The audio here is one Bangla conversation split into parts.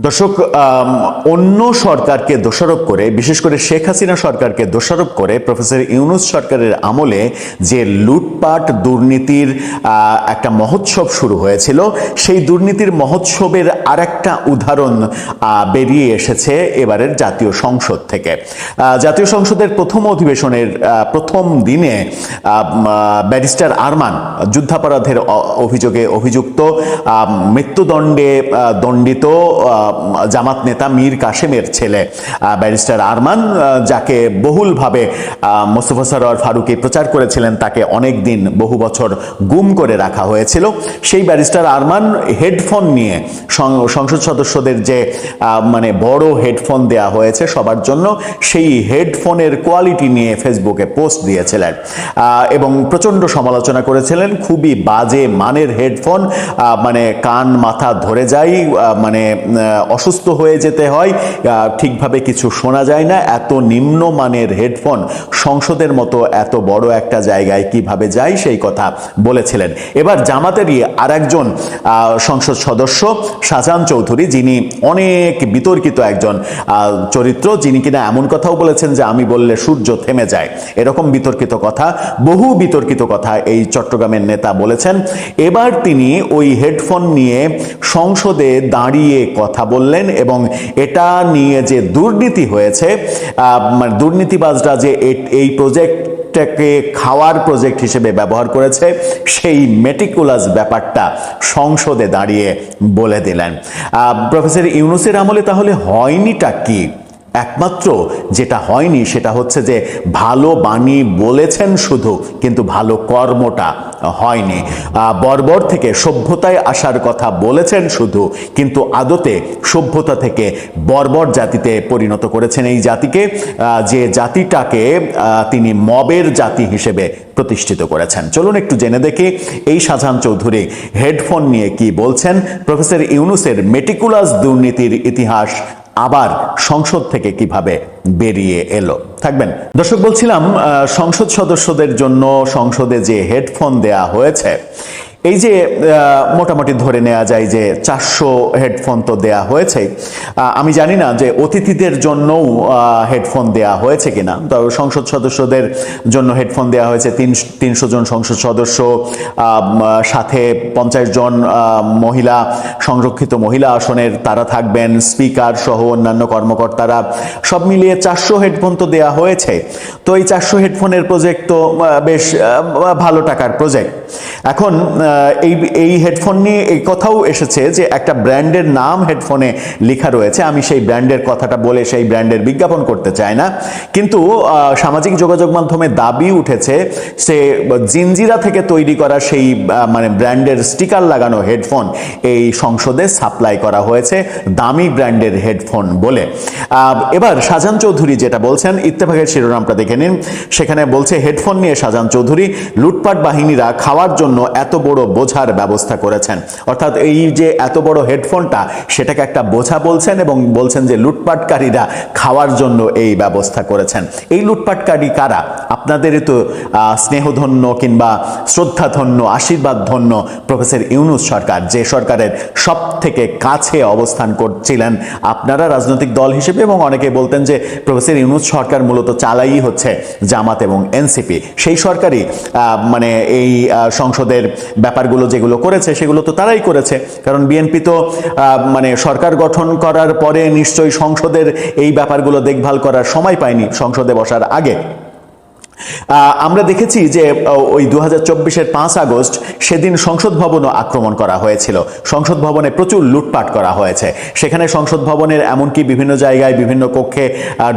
দর্শক, অন্য সরকারকে দোষারোপ করে, বিশেষ করে শেখ হাসিনা সরকারকে দোষারোপ করে প্রফেসর ইউনূস সরকারের আমলে যে লুটপাট দুর্নীতির একটা মহোৎসব শুরু হয়েছিল, সেই দুর্নীতির মহোৎসবের আরেকটা উদাহরণ বেরিয়ে এসেছে এবারের জাতীয় সংসদ থেকে। জাতীয় সংসদের প্রথম অধিবেশনের প্রথম দিনে ব্যারিস্টার আরমান যুদ্ধাপরাধের অভিযোগে অভিযুক্ত মৃত্যুদণ্ডে দণ্ডিত জামাত নেতা মীর কাসেমের ছেলে ব্যারিস্টার আরমান, যাকে বহুলভাবে মোস্তফা সরোয়ার ফারুকী প্রচার করেছিলেন, তাকে অনেক দিন বহু বছর গুম করে রাখা হয়েছিল। সেই ব্যারিস্টার আরমান হেডফোন নিয়ে সংসদ সদস্যদের যে বড় হেডফোন দেয়া হয়েছে সবার জন্য, সেই হেডফোনের কোয়ালিটি নিয়ে ফেসবুকে পোস্ট দিয়েছিলেন এবং প্রচণ্ড সমালোচনা করেছিলেন। খুবই বাজে মানের হেডফোন, কান মাথা ধরে যায়, অসুস্থ হয়ে যেতে হয়, ঠিকভাবে কিছু শোনা যায় না। এত নিম্নমানের হেডফোন সংসদের মতো এত বড় একটা জায়গায় কিভাবে যায়, সেই কথা বলেছিলেন। এবার জামাতেরই আর একজন সংসদ সদস্য শাহজাহান চৌধুরী, যিনি অনেক বিতর্কিত একজন চরিত্র, যিনি কিনা এমন কথাও বলেছেন যে আমি বললে সূর্য থেমে যায়, এরকম বিতর্কিত কথা, বহু বিতর্কিত কথা এই চট্টগ্রামের নেতা বলেছেন। এবার তিনি ওই হেডফোন নিয়ে সংসদে দাঁড়িয়ে কথা বললেন এবং এটা নিয়ে যে দুর্নীতি হয়েছে, দুর্নীতিবাজরা যে এই প্রজেক্টটাকে খাওয়ার প্রজেক্ট হিসেবে ব্যবহার করেছে, সেই মেটিকুলাস ব্যাপারটা সংসদে দাঁড়িয়ে বলে দিলেন। প্রফেসর ইউনূসের আমলে তাহলে হয়নিটা কি? একমাত্র যেটা হয়নি সেটা হচ্ছে যে ভালো বাণী বলেছেন শুধু, কিন্তু ভালো কর্মটা হয়নি। বর্বর থেকে সভ্যতায় আসার কথা বলেছেন শুধু, কিন্তু আদতে সভ্যতা থেকে বর্বর জাতিতে পরিণত করেছেন এই জাতিকে, যে জাতিটাকে তিনি মবের জাতি হিসেবে প্রতিষ্ঠিত করেছেন। চলুন একটু জেনে দেখি এই শাহজাহান চৌধুরী হেডফোন নিয়ে কি বলছেন। প্রফেসর ইউনূসের মেটিকুলাস দুর্নীতির ইতিহাস আবার সংসদ থেকে কিভাবে বেরিয়ে এলো। থাকবেন দর্শক। বলছিলাম, সংসদ সদস্যদের জন্য সংসদে যে হেডফোন দেয়া হয়েছে, এই যে মোটামুটি ধরে নেওয়া যায় যে 400 হেডফোন তো দেয়া হয়েছে। আমি জানি না যে অতিথিদের জন্যও হেডফোন দেয়া হয়েছে কিনা। তবে সংসদ সদস্যদের জন্য হেডফোন দেয়া হয়েছে 300 জন সংসদ সদস্য, সাথে 50 জন মহিলা, সংরক্ষিত মহিলা আসনের তারা থাকবেন, স্পিকার সহ অন্যান্য কর্মকর্তারা, সব মিলিয়ে 400 হেডফোন তো দেয়া হয়েছে। তো এই 400 হেডফোনের প্রজেক্ট তো বেশ ভালো টাকার প্রজেক্ট। এখন এই হেডফোন নিয়ে এই কথাও এসেছে যে একটা ব্র্যান্ডের নাম হেডফোনে লেখা রয়েছে। আমি সেই ব্র্যান্ডের কথাটা বলে সেই ব্র্যান্ডের বিজ্ঞাপন করতে চাই না, কিন্তু সামাজিক যোগাযোগ মাধ্যমে দাবি উঠেছে সে জিনজিরা থেকে তৈরি করা সেই ব্র্যান্ডের স্টিকার লাগানো হেডফোন এই সংসদে সাপ্লাই করা হয়েছে, দামি ব্র্যান্ডের হেডফোন বলে। এবার শাহজাহান চৌধুরী যেটা বলছেন, ইত্তেফাকের শিরোনামটা দেখে নিন, সেখানে বলছে হেডফোন নিয়ে শাহজাহান চৌধুরী, লুটপাট বাহিনীরা খাওয়ার জন্য এত বড় বোঝার ব্যবস্থা করেছেন। অর্থাৎ এই যে এত বড় হেডফোনটা, সেটাকে একটা বোঝা বলছেন এবং বলছেন যে লুটপাটকারীরা খাওয়ার জন্য এই ব্যবস্থা করেছেন। এই লুটপাটকারী কারা? আপনাদেরই তো স্নেহধন্য কিংবা শ্রদ্ধাধন্য, আশীর্বাদধন্য প্রফেসর ইউনূস সরকার, যে সরকারের সব থেকে কাছে অবস্থান করছিলেন আপনারা রাজনৈতিক দল হিসেবে, এবং অনেকে বলতেন যে প্রফেসর ইউনূস সরকার মূলত চালাই হচ্ছে জামাত এবং এনসিপি। সেই সরকারই এই সংসদের ব্যাপারগুলো যেগুলো করেছে সেগুলো তো তারাই করেছে, কারণ বিএনপি তো সরকার গঠন করার পরে নিশ্চয়ই সংসদের এই ব্যাপারগুলো দেখভাল করার সময় পায়নি সংসদে বসার আগে। আমরা দেখেছি যে ওই 2024-এর 5 আগস্ট সেদিন সংসদ ভবনও আক্রমণ করা হয়েছিল। সংসদ ভবনে প্রচুর লুটপাট করা হয়েছে। সেখানে সংসদ ভবনের এমনকি বিভিন্ন জায়গায় বিভিন্ন কক্ষে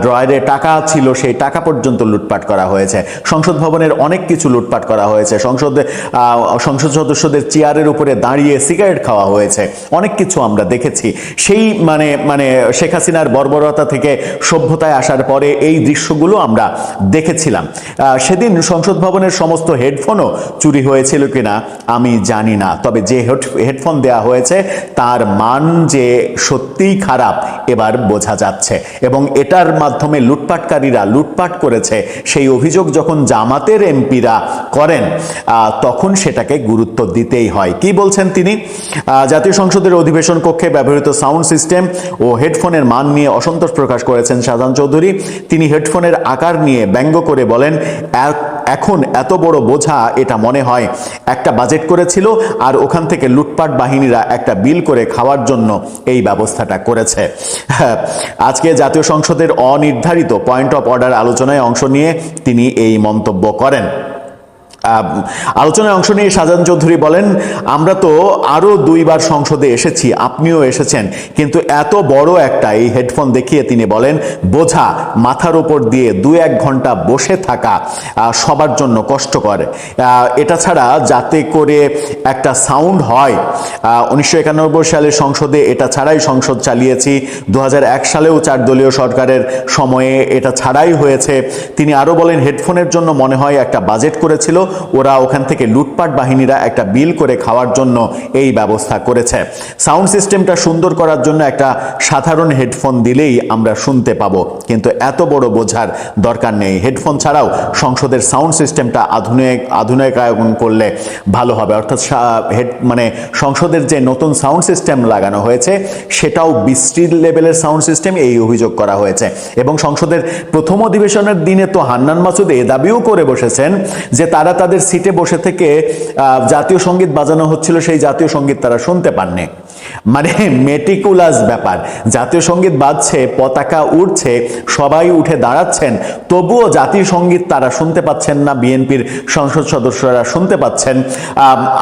ড্রয়ারে টাকা ছিল, সেই টাকা পর্যন্ত লুটপাট করা হয়েছে। সংসদ ভবনের অনেক কিছু লুটপাট করা হয়েছে। সংসদ সদস্যদের চেয়ারের উপরে দাঁড়িয়ে সিগারেট খাওয়া হয়েছে, অনেক কিছু আমরা দেখেছি। সেই শেখ হাসিনার বর্বরতা থেকে সভ্যতায় আসার পরে এই দৃশ্যগুলো আমরা দেখেছিলাম। সেদিন সংসদ ভবনের সমস্ত হেডফোনও চুরি হয়েছিল কিনা আমি জানি না, তবে যে হেডফোন দেয়া হয়েছে তার মান যে সত্যিই খারাপ এবার বোঝা যাচ্ছে, এবং এটার মাধ্যমে লুটপাটকারীরা লুটপাট করেছে সেই অভিযোগ যখন জামাতের এমপিরা করেন তখন সেটাকে গুরুত্ব দিতেই হয়। কি বলছেন তিনি? জাতীয় সংসদের অধিবেশন কক্ষে ব্যবহৃত সাউন্ড সিস্টেম ও হেডফোনের মান নিয়ে অসন্তোষ প্রকাশ করেছেন শাহজাহান চৌধুরী। তিনি হেডফোনের আকার নিয়ে ব্যঙ্গ করে বলেন, এখন এত বড় বোঝা, এটা মনে হয় একটা বাজেট করেছিল আর ওখান থেকে লুটপাট বাহিনীরা একটা বিল করে খাওয়ার জন্য এই ব্যবস্থাটা করেছে। আজকে জাতীয় সংসদের অনির্ধারিত পয়েন্ট অফ অর্ডার আলোচনায় অংশ নিয়ে তিনি এই মন্তব্য করেন। আলোচনায় অংশ নিয়ে শাহজাহান চৌধুরী বলেন, আমরা তো আরও 2 বার সংসদে এসেছি, আপনিও এসেছেন, কিন্তু এত বড় একটা এই হেডফোন দেখিয়ে তিনি বলেন, বোঝা মাথার উপর দিয়ে 2-1 ঘন্টা বসে থাকা সবার জন্য কষ্টকর। এটা ছাড়া যাতে করে একটা সাউন্ড হয়, 1991 সালে সংসদে এটা ছাড়াই সংসদ চালিয়েছি, 2001 সালেও 4 দলীয় সরকারের সময়ে এটা ছাড়াই হয়েছে। তিনি আরও বলেন, হেডফোনের জন্য মনে হয় একটা বাজেট করেছিল, ওরা ওখান থেকে লুটপাট বাহিনীরা একটা বিল করে খাওয়ার জন্য এই ব্যবস্থা করেছে। সাউন্ড সিস্টেমটা সুন্দর করার জন্য একটা সাধারণ হেডফোন দিলেই আমরা শুনতে পাবো, কিন্তু এত বড় বোঝার দরকার নেই। হেডফোন ছাড়াও সংসদের সাউন্ড সিস্টেমটা আধুনিকায়ন করলে ভালো হবে, অর্থাৎ মানে সংসদের যে নতুন সাউন্ড সিস্টেম লাগানো হয়েছে সেটাও বিশ্রী লেভেলের সাউন্ড সিস্টেম, এই অভিযোগ করা হয়েছে। এবং সংসদের প্রথম অধিবেশনের দিনে তো হান্নান মাসুদ এ দাবিও করে বসেছেন যে তারা তাদের সিটে বসে থেকে জাতীয় সঙ্গীত বাজানো হচ্ছিল, সেই জাতীয় সঙ্গীত তারা শুনতে পাননি। মানে মেটিকুলাস ব্যাপার, জাতীয় সঙ্গীত বাজছে, পতাকা উঠছে, সবাই উঠে দাঁড়াচ্ছেন, তবুও জাতীয় সঙ্গীত তারা শুনতে পাচ্ছেন না, বিএনপির সংসদ সদস্যরা শুনতে পাচ্ছেন।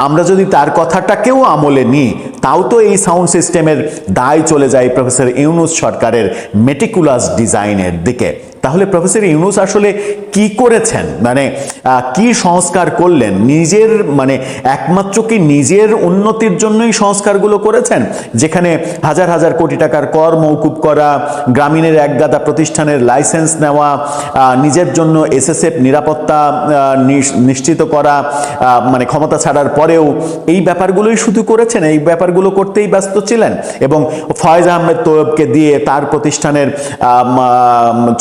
আমরা যদি তার কথাটাকেও আমলে নিই, তাও তো এই সাউন্ড সিস্টেমের দায় চলে যায় প্রফেসর ইউনূস সরকারের মেটিকুলাস ডিজাইনের দিকে। তাহলে প্রফেসর ইউনূস আসলে কি করেছেন, মানে কি সংস্কার করলেন? নিজের মানে একমাত্র কি নিজের উন্নতির জন্যই সংস্কারগুলো করেছেন, যেখানে হাজার হাজার কোটি টাকার কর মওকুফ করা, গ্রামীণের একগাদা প্রতিষ্ঠানের লাইসেন্স নেওয়া, নিজের জন্য এসএসএফ নিরাপত্তা নিশ্চিত করা, মানে ক্ষমতা ছাড়ার পরেও এই ব্যাপারগুলোই শুধু করেছেন, এই ব্যাপারগুলো করতেই ব্যস্ত ছিলেন। এবং ফয়েজ আহমেদ তোয়েবকে দিয়ে তার প্রতিষ্ঠানের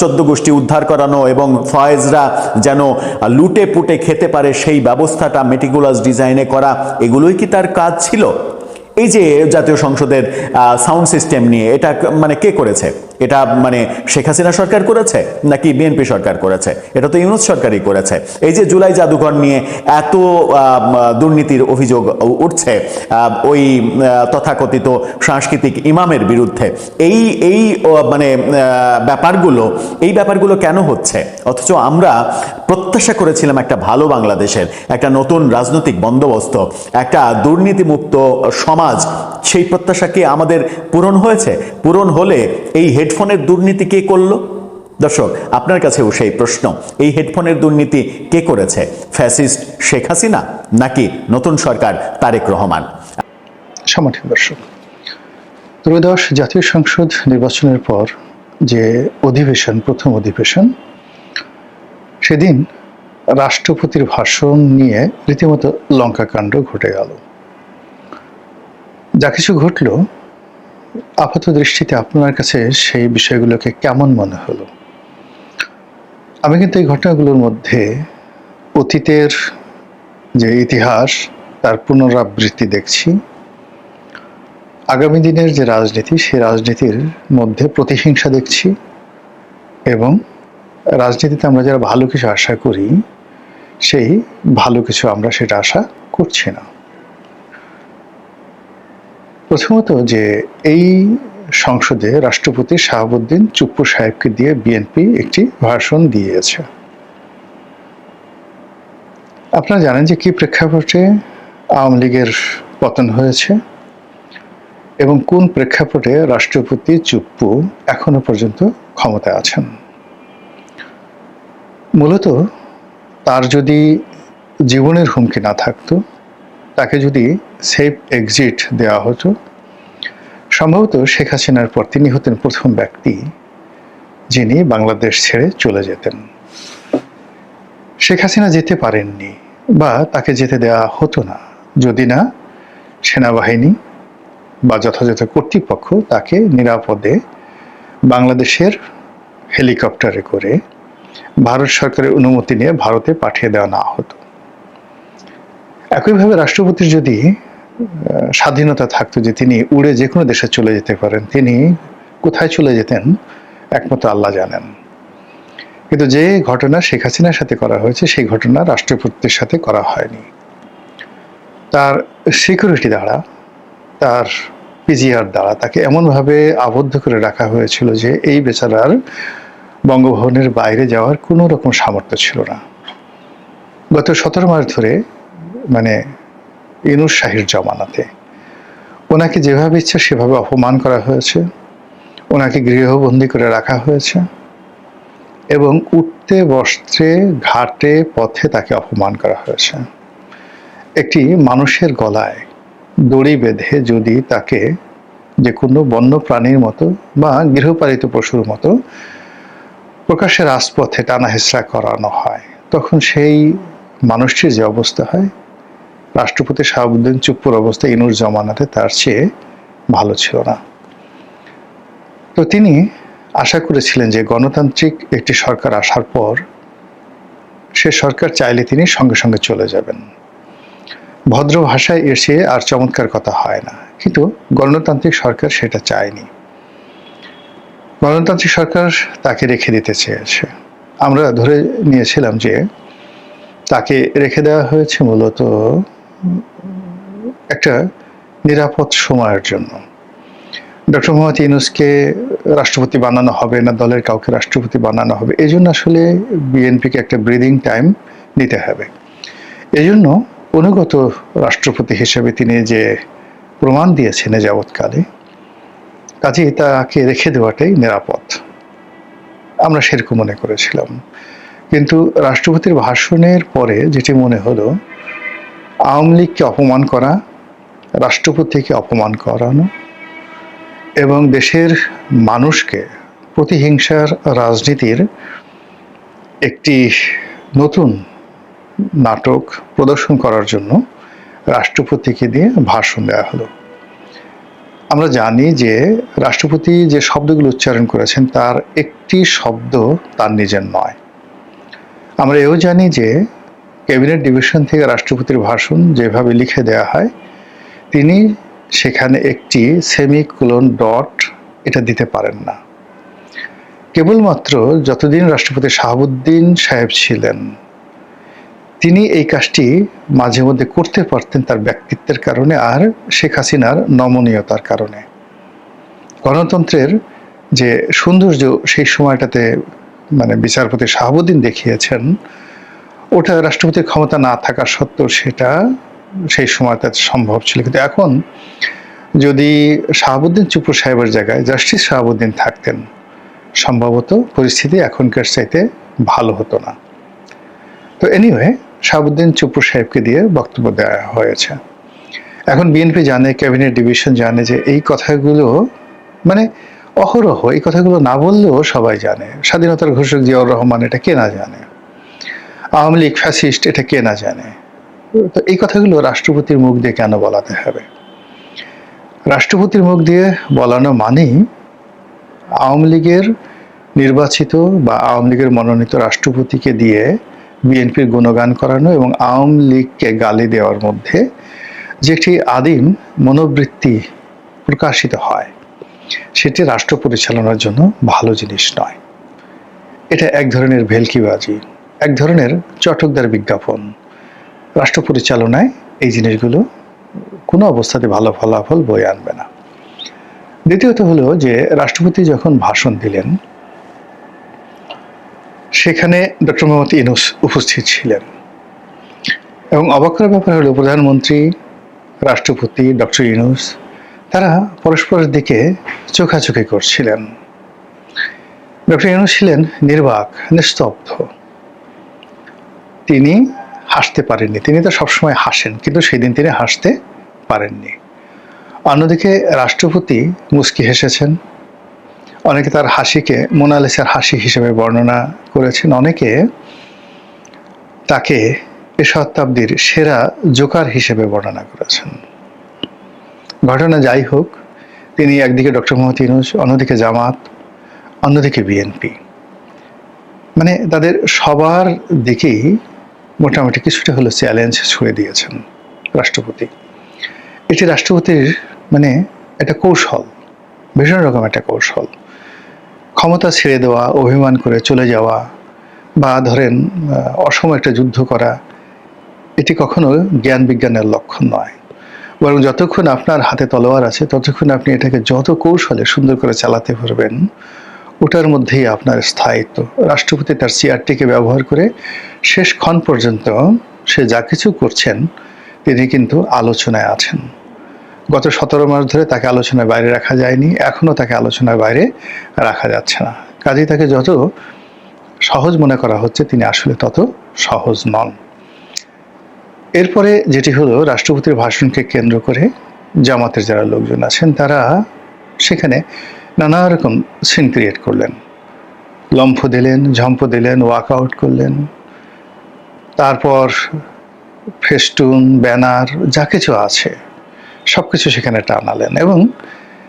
14 গোষ্ঠী উদ্ধার করানো এবং ফয়েজরা যেন লুটে পুটে খেতে পারে সেই ব্যবস্থাটা মেটিকুলাস ডিজাইনে করা, এগুলোই কি তার কাজ ছিল? এই যে জাতীয় সংসদের সাউন্ড সিস্টেম নিয়ে এটা মানে কে করেছে? এটা মানে শেখ হাসিনা সরকার করেছে নাকি বিএনপি সরকার করেছে? এটা তো ইউনূস সরকারই করেছে। এই যে জুলাই জাদুঘর নিয়ে এত দুর্নীতির অভিযোগ উঠছে ওই তথাকথিত সাংস্কৃতিক ইমামের বিরুদ্ধে, এই মানে এই ব্যাপারগুলো কেন হচ্ছে? অথচ আমরা প্রত্যাশা করেছিলাম একটা ভালো বাংলাদেশের, একটা নতুন রাজনৈতিক বন্দোবস্ত, একটা দুর্নীতিমুক্ত সমাজ। সেই প্রত্যাশা কি আমাদের পূরণ হয়েছে? পূরণ হলে এই হেডফোনের দুর্নীতি কে করলো? দর্শক, আপনার কাছেও সেই প্রশ্ন, এই হেডফোনের দুর্নীতি কে করেছে? ফ্যাসিস্ট শেখ হাসিনা নাকি নতুন সরকার তারেক রহমান? সম্মানিত দর্শক, ত্রয়োদশ জাতীয় সংসদ নির্বাচনের পর যে অধিবেশন, প্রথম অধিবেশন, সেদিন রাষ্ট্রপতির ভাষণ নিয়ে রীতিমতো লঙ্কাকাণ্ড ঘটে গেল। যা কিছু ঘটল, আপাত দৃষ্টিতে আপনার কাছে সেই বিষয়গুলোকে কেমন মনে হলো? আমি কিন্তু এই ঘটনাগুলোর মধ্যে অতীতের যে ইতিহাস, তার পুনরাবৃত্তি দেখছি। আগামী দিনের যে রাজনীতি, সেই রাজনীতির মধ্যে প্রতিহিংসা দেখছি, এবং রাজনীতিতে আমরা যারা ভালো কিছু আশা করি, সেই ভালো কিছু আমরা সেটা আশা করছি না। প্রথমত, যে এই সংসদে রাষ্ট্রপতি শাহাবুদ্দিন চুপ্পু সাহেবকে দিয়ে বিএনপি একটি ভাষণ দিয়েছে। আপনারা জানেন যে কি প্রেক্ষাপটে আওয়ামী লীগের পতন হয়েছে এবং কোন প্রেক্ষাপটে রাষ্ট্রপতি চুপ্পু এখনো পর্যন্ত ক্ষমতায় আছেন। মূলত তার যদি জীবনের হুমকি না থাকতো, তাকে যদি সেফ এক্সিট দেওয়া হতো, সম্ভবত শেখ হাসিনার পর তিনি হতেন প্রথম ব্যক্তি যিনি বাংলাদেশ ছেড়ে চলে যেতেন। শেখ হাসিনা যেতে পারেননি বা তাকে যেতে দেওয়া হতো না যদি না সেনাবাহিনী বা যথাযথ কর্তৃপক্ষ তাকে নিরাপদে বাংলাদেশের হেলিকপ্টারে করে ভারত সরকারের অনুমতি নিয়ে ভারতে পাঠিয়ে দেওয়া না হতো। একইভাবে রাষ্ট্রপতির যদি স্বাধীনতা থাকতো যে তিনি উড়ে যে কোনো দেশে চলে যেতে পারেন, তিনি কোথায় চলে যেতেন একমাত্র আল্লাহ জানেন। কিন্তু যে ঘটনা শেখ হাসিনার সাথে করা হয়েছে সেই ঘটনা রাষ্ট্রপতির সাথে করা হয়নি। তার সিকিউরিটি দ্বারা, তার পিজিআর দ্বারা তাকে এমনভাবে আবদ্ধ করে রাখা হয়েছিল যে এই বেচারার বঙ্গভবনের বাইরে যাওয়ার কোনো রকম সামর্থ্য ছিল না। গত 17 মাস ধরে মানে ইউনূস শাহীর জমানাতে ওনাকে যেভাবে ইচ্ছা সেভাবে অপমান করা হয়েছে, ওনাকে গৃহবন্দী করে রাখা হয়েছে এবং উঠতে বসতে ঘাটে পথে তাকে অপমান করা হয়েছে। একটি মানুষের গলায় দড়ি বেঁধে যদি তাকে যে কোনো বন্য প্রাণীর মতো বা গৃহপালিত পশুর মতো প্রকাশ্যে রাজপথে টানা হেঁচড়া করানো হয়, তখন সেই মানুষটির যে অবস্থা হয়, রাষ্ট্রপতি শাহাবুদ্দিন চুপ্পুর অবস্থা ইনুর জমানাতে তার চেয়ে ভালো ছিল না। তো তিনি আশা করেছিলেন যে গণতান্ত্রিক একটি সরকার আসার পর সে সরকার চাইলে তিনি সঙ্গে সঙ্গে চলে যাবেন। ভদ্র ভাষায় এসে আর চমৎকার কথা হয় না, কিন্তু গণতান্ত্রিক সরকার সেটা চায়নি। গণতান্ত্রিক সরকার তাকে রেখে দিতে চেয়েছে। আমরা ধরে নিয়েছিলাম যে তাকে রেখে দেওয়া হয়েছে মূলত একটা নিরাপদ সময়ের জন্য। ডক্টর মোহাম্মদ ইউনূসকে রাষ্ট্রপতি বানানো হবে না, দলের কাউকে রাষ্ট্রপতি বানানো হবে, এই জন্য আসলে বিএনপিকে একটা ব্রিদিং টাইম দিতে হবে। এই জন্য অনুগত রাষ্ট্রপতি হিসেবে তিনি যে প্রমাণ দিয়েছেন যাবৎকালে, কাজেই তাকে রেখে দেওয়াটাই নিরাপদ, আমরা সেরকম মনে করেছিলাম। কিন্তু রাষ্ট্রপতির ভাষণের পরে যেটি মনে হলো, আওয়ামী লীগকে অপমান করা, রাষ্ট্রপতিকে অপমান করানো এবং দেশের মানুষকে প্রতিহিংসার রাজনীতির একটি নতুন নাটক প্রদর্শন করার জন্য রাষ্ট্রপতিকে দিয়ে ভাষণ দেওয়া হলো। আমরা জানি যে রাষ্ট্রপতি যে শব্দগুলো উচ্চারণ করেছেন তার একটি শব্দ তার নিজের নয়। আমরা এও জানি যে ক্যাবিনেট ডিভিশন থেকে রাষ্ট্রপতির ভাষণ যেভাবে লিখে দেওয়া হয়, তিনি সেখানে একটি সেমিকোলন ডট এটা দিতে পারেন না। কেবলমাত্র যতদিন রাষ্ট্রপতি শাহাবুদ্দিন সাহেব ছিলেন তিনি এই কাজটি মাঝে মধ্যে করতে পারতেন তার ব্যক্তিত্বের কারণে আর শেখ হাসিনার নমনীয়তার কারণে। গণতন্ত্রের যে সৌন্দর্য সেই সময়টাতে মানে বিচারপতি শাহাবুদ্দিন দেখিয়েছেন, ওটা রাষ্ট্রপতির ক্ষমতা না থাকা সত্ত্বেও সেটা সেই সময়টা সম্ভব ছিল। কিন্তু এখন যদি শাহাবুদ্দিন চুপ্পু সাহেবের জায়গায় জাস্টিস শাহাবুদ্দিন থাকতেন, সম্ভবত পরিস্থিতি এখনকার চাইতে ভালো হতো না। তো এনিওয়ে, শাহাবুদ্দিন চুপ্পু সাহেবকে দিয়ে বক্তব্য দেওয়া হয়েছে। এখন বিএনপি জানে, ক্যাবিনেট ডিভিশন জানে যে এই কথাগুলো মানে অহরহ, এই কথাগুলো না বললেও সবাই জানে। স্বাধীনতার ঘোষক জিয়াউর রহমান এটা কে না জানে, আওয়ামী লীগ ফ্যাসিস্ট এটা কে না জানে। তো এই কথাগুলো রাষ্ট্রপতির মুখ দিয়ে কেন বলাতে হবে? রাষ্ট্রপতির মুখ দিয়ে বলানো মানেই আওয়ামী লীগের নির্বাচিত বা আওয়ামী লীগের মনোনীত রাষ্ট্রপতিকে দিয়ে বিএনপির গুণগান করানো এবং আওয়ামী লীগকে গালি দেওয়ার মধ্যে যে একটি আদিম মনোবৃত্তি প্রকাশিত হয়, সেটি রাষ্ট্র পরিচালনার জন্য ভালো জিনিস নয়। এটা এক ধরনের ভেলকিবাজি, এক ধরনের চটকদার বিজ্ঞাপন। রাষ্ট্র পরিচালনায় এই জিনিসগুলো কোনো অবস্থাতে ভালো ফলাফল বয়ে আনবে না। দ্বিতীয়ত হলো যে রাষ্ট্রপতি যখন ভাষণ দিলেন সেখানে ডক্টর মোহাম্মদ ইউনূস উপস্থিত ছিলেন এবং অবাক করার ব্যাপার হলো প্রধানমন্ত্রী, রাষ্ট্রপতি, ডক্টর ইউনূস তারা পরস্পরের দিকে চোখাচোখি করছিলেন। ডক্টর ইউনূস ছিলেন নির্বাক, নিস্তব্ধ, তিনি হাসতে পারেননি। তিনি তো সবসময় হাসেন, কিন্তু সেদিন তিনি হাসতে পারেননি। অন্যদিকে রাষ্ট্রপতি মুচকি হেসেছেন, অনেকে তার হাসিকে মোনালিসার হাসি হিসেবে বর্ণনা করেছেন, অনেকে তাকে এ শতাব্দীর সেরা জোকার হিসেবে বর্ণনা করেছেন। ঘটনা যাই হোক, তিনি একদিকে ডক্টর মোহাম্মদ ইউনূস, অন্যদিকে জামাত, অন্যদিকে বিএনপি, মানে তাদের সবার দিকেই মোটামুটি কিছুটা হলো চ্যালেঞ্জ ছুড়ে দিয়েছেন রাষ্ট্রপতি। এটি রাষ্ট্রপতির মানে একটা কৌশল, ভীষণ রকম একটা কৌশল। ক্ষমতা ছেড়ে দেওয়া, অভিমান করে চলে যাওয়া, বা ধরেন অসম একটা যুদ্ধ করা, এটি কখনো জ্ঞান বিজ্ঞানের লক্ষণ নয়। বরং যতক্ষণ আপনার হাতে তলোয়ার আছে ততক্ষণ আপনি এটাকে যত কৌশলে সুন্দর করে চালাতে পারবেন, ওটার মধ্যেই আপনার স্থায়িত্ব। রাষ্ট্রপতি তার চেয়ারটিকে ব্যবহার করে শেষ ক্ষণ পর্যন্ত সে যা কিছু করছেন তিনি কিন্তু আলোচনায় আছেন। গত 17 মাস ধরে তাকে আলোচনার বাইরে রাখা যায়নি, এখনো তাকে আলোচনার বাইরে রাখা যাচ্ছে না। কাজেই তাকে যত সহজ মনে করা হচ্ছে তিনি আসলে তত সহজ নন। এরপরে যেটি হলো, রাষ্ট্রপতির ভাষণকে কেন্দ্র করে জামাতের যারা লোকজন আছেন তারা সেখানে নানা রকম সিন ক্রিয়েট করলেন, লম্ফ দিলেন, ঝম্প দিলেন, ওয়াকআউট করলেন, তারপর ফেস্টুন, ব্যানার যা কিছু আছে সবকিছু সেখানে টানালেন এবং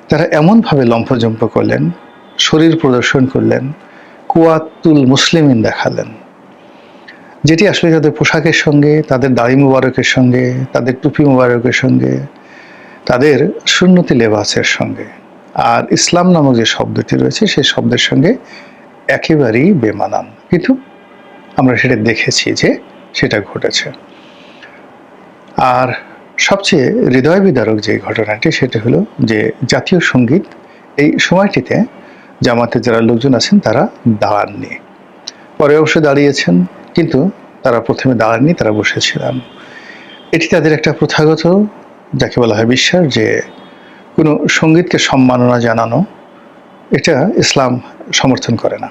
তারা এমনভাবে লম্ফজম্প করলেন, শরীর প্রদর্শন করলেন, কুয়াতুল মুসলিমিন দেখালেন, যেটি আসলে তাদের পোশাকের সঙ্গে, তাদের দাড়ি মুবারকের সঙ্গে, তাদের টুপি মুবারকের সঙ্গে, তাদের সুন্নতি লেবাসের সঙ্গে আর ইসলাম নামক যে শব্দটি রয়েছে সেই শব্দের সঙ্গে একেবারেই বেমানান। কিন্তু আমরা সেটা দেখেছি যে সেটা ঘটেছে। আর সবচেয়ে হৃদয় বিদারক যে ঘটনাটি সেটা হলো যে জাতীয় সঙ্গীত এই সময়টিতে জামাতের যারা লোকজন আছেন তারা দাঁড়াননি, পরে অবশ্য দাঁড়িয়েছেন, কিন্তু তারা প্রথমে দাঁড়াননি, তারা বসেছিলেন। এটি তাদের একটা প্রথাগত, যাকে বলা হয় বিশ্বাস, যে কোনো সঙ্গীতকে সম্মাননা জানানো, এটা ইসলাম সমর্থন করে না।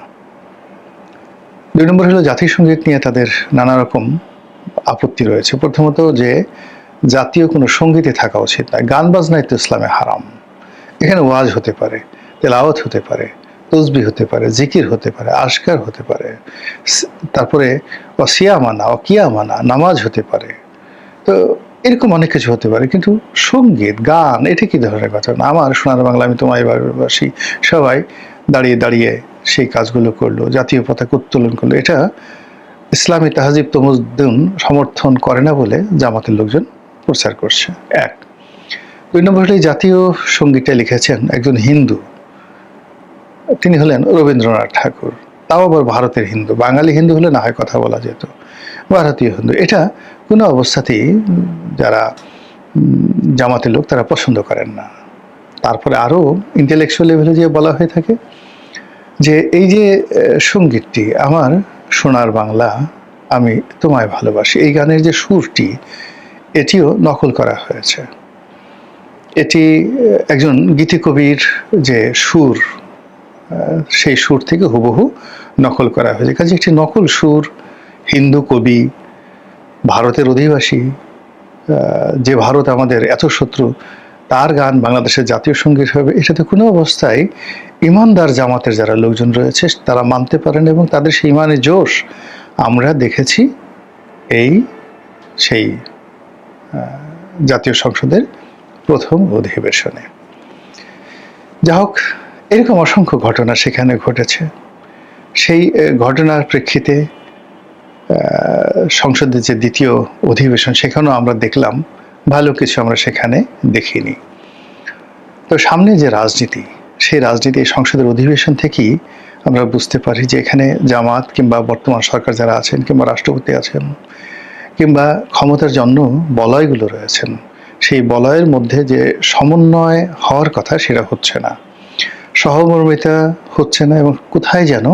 2 নম্বর হলো জাতীয় সঙ্গীত নিয়ে তাদের নানা রকম আপত্তি রয়েছে। প্রথমত যে জাতীয় কোনো সঙ্গীতে থাকা উচিত না, গান বাজনাই তো ইসলামে হারাম। এখানে ওয়াজ হতে পারে, তেলাওয়াত হতে পারে, তসবিহ হতে পারে, জিকির হতে পারে, আশকার হতে পারে, তারপরে অসিয়ামানা, অকিয়ামানা, নামাজ হতে পারে, তো এরকম অনেক কিছু হতে পারে। কিন্তু সঙ্গীত, গান, এটা কি ধরনের কথা না? আমার সোনার বাংলা আমি তোমায় ভালোবাসি, সবাই দাঁড়িয়ে দাঁড়িয়ে সেই কাজগুলো করলো, জাতীয় পতাকা উত্তোলন করলো, এটা ইসলামী তাহজিব তমদ্দুন সমর্থন করে না বলে জামাতের লোকজন প্রচার করছে। 1। 2 নম্বর হলে জাতীয় সঙ্গীতটা লিখেছেন একজন হিন্দু, তিনি হলেন রবীন্দ্রনাথ ঠাকুর, তাও আবার ভারতের হিন্দু। বাঙালি হিন্দু হলে না হয় কথা বলা যেত, ভারতীয় হিন্দু এটা কোনো অবস্থাতেই যারা জামাতের লোক তারা পছন্দ করেন না। তারপরে আরও ইন্টেলেকচুয়াল লেভেলে যে বলা হয়ে থাকে যে এই যে সঙ্গীতটি, আমার সোনার বাংলা আমি তোমায় ভালোবাসি, এই গানের যে সুরটি এটিও নকল করা হয়েছে। এটি একজন গীতিকবির যে সুর, সেই সুর থেকে হুবহু নকল করা হয়েছে। কাজে একটি নকল সুর, হিন্দু কবি, ভারতের অধিবাসী, যে ভারত আমাদের এত শত্রু, তার গান বাংলাদেশের জাতীয় সঙ্গীত হবে, এটাতে কোনো অবস্থায় ইমানদার জামাতের যারা লোকজন রয়েছে তারা মানতে পারেন এবং তাদের সেই ইমানের জোশ আমরা দেখেছি এই সেই জাতীয় সংসদের প্রথম অধিবেশনে। যা হোক, এরকম অসংখ্য ঘটনা সেখানে ঘটেছে। সেই ঘটনার প্রেক্ষিতে সংসদের যে দ্বিতীয় অধিবেশন সেখানেও আমরা দেখলাম ভালো কিছু আমরা সেখানে দেখিনি। তো সামনে যে রাজনীতি, সেই রাজনীতি সংসদের অধিবেশন থেকেই আমরা বুঝতে পারি যে এখানে জামাত কিংবা বর্তমান সরকার যারা আছেন কিংবা রাষ্ট্রপতি আছেন কিংবা ক্ষমতার জন্য বলয়গুলো রয়েছেন, সেই বলয়ের মধ্যে যে সমন্বয় হওয়ার কথা সেটা হচ্ছে না, সহমর্মিতা হচ্ছে না, এবং কোথায় যেন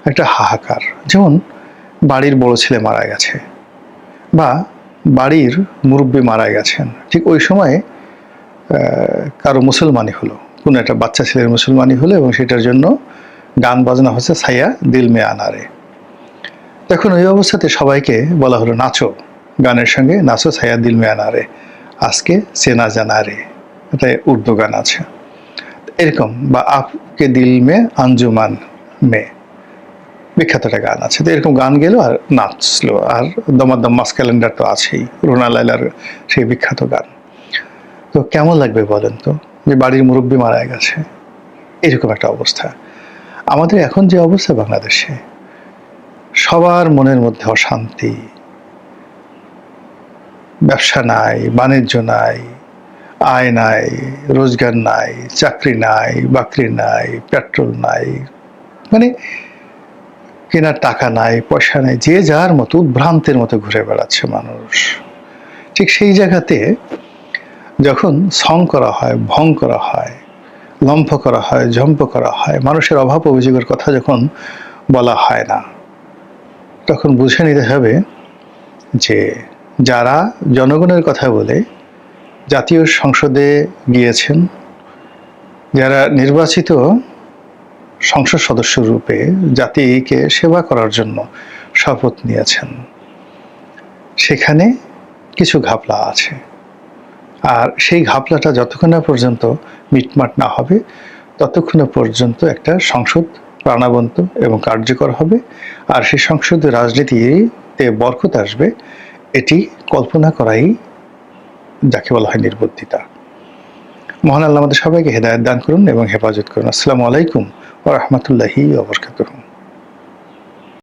একটা হাহাকার। যেমন বাড়ির বড় ছেলে মারা গেছে বা বাড়ির মুরব্বী মারা গেছেন, ঠিক ওই সময় কারো মুসলমানি হলো, কোনো একটা বাচ্চা ছেলের মুসলমানি হলো এবং সেটার জন্য গান বাজনা হচ্ছে ছাইয়া দিল মে আনারে। তখন ওই অবস্থাতে সবাইকে বলা হলো নাচো, গানের সঙ্গে নাচো ছাইয়া দিল মে আনারে, আজকে চেনা জানা রে, এটা উর্দু গান আছে এরকম, বা আপকে দিল মে আঞ্জুমান মে, বিখ্যাত একটা গান আছে, তো এরকম গান গেলো আর নাচলো, আর দমাদম মাস ক্যালেন্ডার তো আছেই, রুনা লায়লার সেই বিখ্যাত গান। তো কেমন লাগবে বলেন তো, যে বাড়ির মুরব্বী মারা গেছে, এরকম একটা অবস্থা। আমাদের এখন যে অবস্থা বাংলাদেশে, সবার মনের মধ্যে অশান্তি, ব্যবসা নাই, বাণিজ্য নাই, আয় নাই, রোজগার নাই, চাকরি নাই, বাকরি নাই, পেট্রোল নাই, মানে কেনার টাকা নাই, পয়সা নাই, যে যার মতো উদ্ভ্রান্তের মতো ঘুরে বেড়াচ্ছে মানুষ। ঠিক সেই জায়গাতে যখন সং করা হয়, ভং করা হয়, লম্ফ করা হয়, ঝম্প করা হয়, মানুষের অভাব অভিযোগের কথা যখন বলা হয় না, তখন বুঝে নিতে হবে যে যারা জনগণের কথা বলে জাতীয় সংসদে গিয়েছেন, যারা নির্বাচিত সংসদ সদস্য রূপে জাতিকে সেবা করার জন্য শপথ নিয়েছেন, সেখানে কিছু ঘাপলা আছে। আর সেই ঘাপলাটা যতক্ষণ না পর্যন্ত মিটমাট না হবে, ততক্ষণ পর্যন্ত একটা সংসদ প্রাণবন্ত এবং কার্যকর হবে। আর সেই সংসদীয় রাজনীতিতে বরকত আসবে, এটি কল্পনা করাই যাকে বলা হয় নির্বুদ্ধিতা। মহান আল্লাহ আমাদের সবাইকে হেদায়েত দান করুন এবং হেফাজত করুন। আসসালামু আলাইকুম ওয়া রাহমাতুল্লাহি ওয়া বারাকাতুহু।